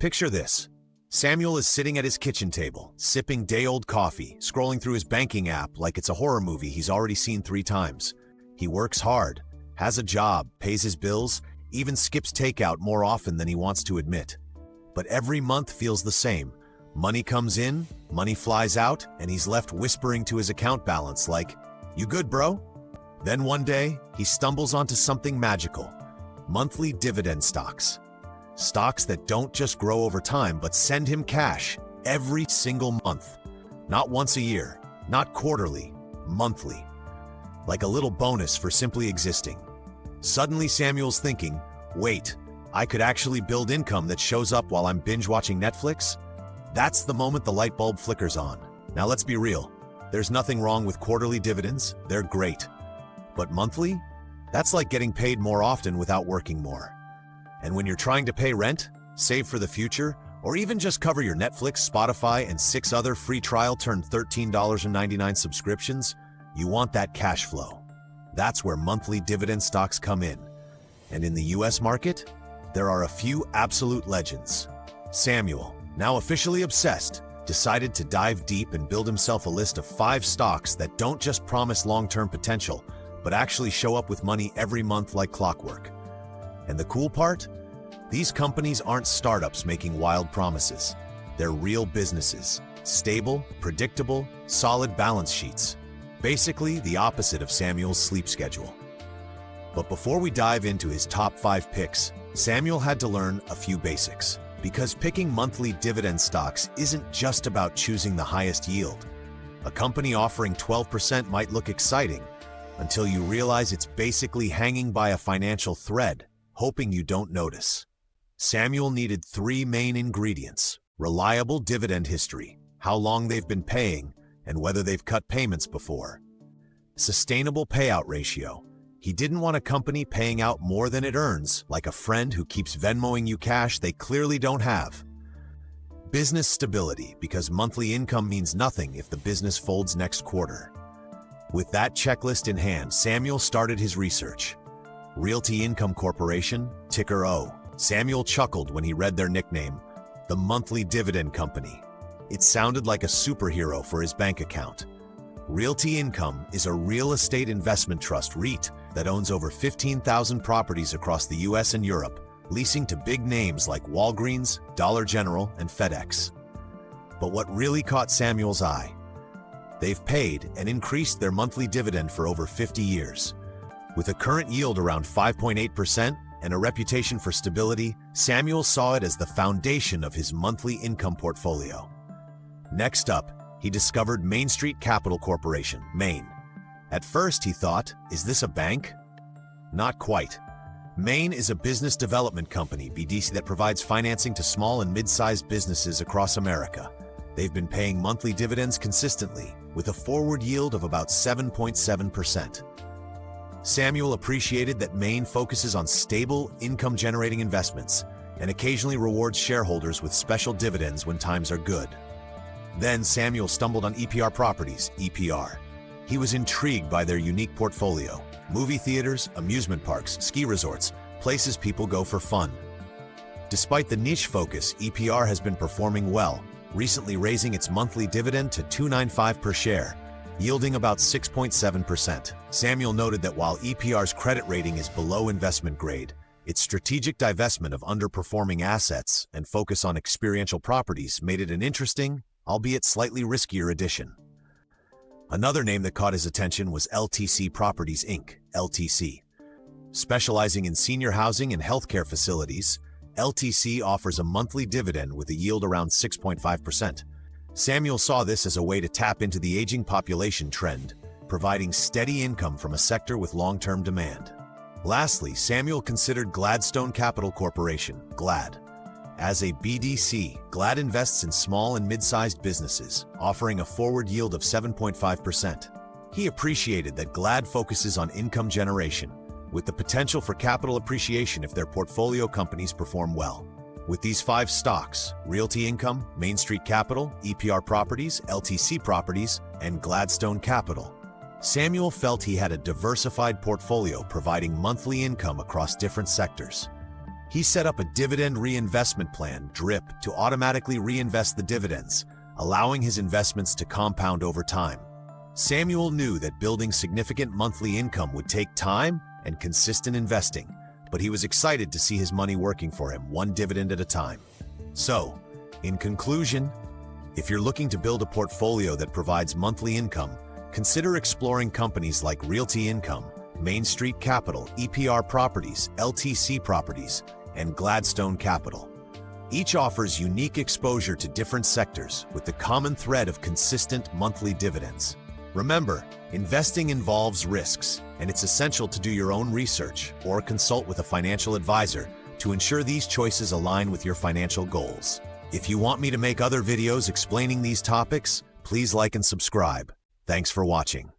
Picture this. Samuel is sitting at his kitchen table, sipping day-old coffee, scrolling through his banking app like it's a horror movie he's already seen 3 times. He works hard, has a job, pays his bills, even skips takeout more often than he wants to admit. But every month feels the same. Money comes in, money flies out, and he's left whispering to his account balance like, "You good, bro?" Then one day, he stumbles onto something magical. Monthly dividend stocks. Stocks that don't just grow over time, but send him cash every single month. Not once a year, not quarterly, monthly. Like a little bonus for simply existing. Suddenly Samuel's thinking, wait, I could actually build income that shows up while I'm binge-watching Netflix? That's the moment the light bulb flickers on. Now let's be real. There's nothing wrong with quarterly dividends, they're great. But monthly? That's like getting paid more often without working more. And when you're trying to pay rent, save for the future, or even just cover your Netflix, Spotify, and 6 other free trial turned $13.99 subscriptions, you want that cash flow. That's where monthly dividend stocks come in. And in the US market, there are a few absolute legends. Samuel, now officially obsessed, decided to dive deep and build himself a list of 5 stocks that don't just promise long-term potential, but actually show up with money every month like clockwork. And the cool part? These companies aren't startups making wild promises. They're real businesses. Stable, predictable, solid balance sheets. Basically, the opposite of Samuel's sleep schedule. But before we dive into his top 5 picks, Samuel had to learn a few basics. Because picking monthly dividend stocks isn't just about choosing the highest yield. A company offering 12% might look exciting, until you realize it's basically hanging by a financial thread, hoping you don't notice. Samuel needed 3 main ingredients: reliable dividend history, how long they've been paying, and whether they've cut payments before. Sustainable payout ratio. He didn't want a company paying out more than it earns, like a friend who keeps Venmoing you cash they clearly don't have. Business stability, because monthly income means nothing if the business folds next quarter. With that checklist in hand, Samuel started his research. Realty Income Corporation, ticker O. Samuel chuckled when he read their nickname, the Monthly Dividend Company. It sounded like a superhero for his bank account. Realty Income is a real estate investment trust REIT that owns over 15,000 properties across the US and Europe, leasing to big names like Walgreens, Dollar General, and FedEx. But what really caught Samuel's eye? They've paid and increased their monthly dividend for over 50 years. With a current yield around 5.8% and a reputation for stability, Samuel saw it as the foundation of his monthly income portfolio. Next up, he discovered Main Street Capital Corporation, Main. At first, he thought, is this a bank? Not quite. Main is a business development company, BDC, that provides financing to small and mid-sized businesses across America. They've been paying monthly dividends consistently, with a forward yield of about 7.7%. Samuel appreciated that Main focuses on stable, income-generating investments and occasionally rewards shareholders with special dividends when times are good. Then Samuel stumbled on EPR Properties, EPR. He was intrigued by their unique portfolio: movie theaters, amusement parks, ski resorts, places people go for fun. Despite the niche focus, EPR has been performing well, recently raising its monthly dividend to $2.95 per share, yielding about 6.7%. Samuel noted that while EPR's credit rating is below investment grade, its strategic divestment of underperforming assets and focus on experiential properties made it an interesting, albeit slightly riskier addition. Another name that caught his attention was LTC Properties Inc., LTC. Specializing in senior housing and healthcare facilities, LTC offers a monthly dividend with a yield around 6.5%. Samuel saw this as a way to tap into the aging population trend, providing steady income from a sector with long-term demand. Lastly, Samuel considered Gladstone Capital Corporation, GLAD. As a BDC, GLAD invests in small and mid-sized businesses, offering a forward yield of 7.5%. He appreciated that GLAD focuses on income generation, with the potential for capital appreciation if their portfolio companies perform well. With these 5 stocks, Realty Income, Main Street Capital, EPR Properties, LTC Properties, and Gladstone Capital, Samuel felt he had a diversified portfolio providing monthly income across different sectors. He set up a dividend reinvestment plan, DRIP, to automatically reinvest the dividends, allowing his investments to compound over time. Samuel knew that building significant monthly income would take time and consistent investing, but he was excited to see his money working for him, one dividend at a time. So, in conclusion, if you're looking to build a portfolio that provides monthly income, consider exploring companies like Realty Income, Main Street Capital, EPR Properties, LTC Properties, and Gladstone Capital. Each offers unique exposure to different sectors with the common thread of consistent monthly dividends. Remember, investing involves risks, and it's essential to do your own research or consult with a financial advisor to ensure these choices align with your financial goals. If you want me to make other videos explaining these topics, please like and subscribe. Thanks for watching.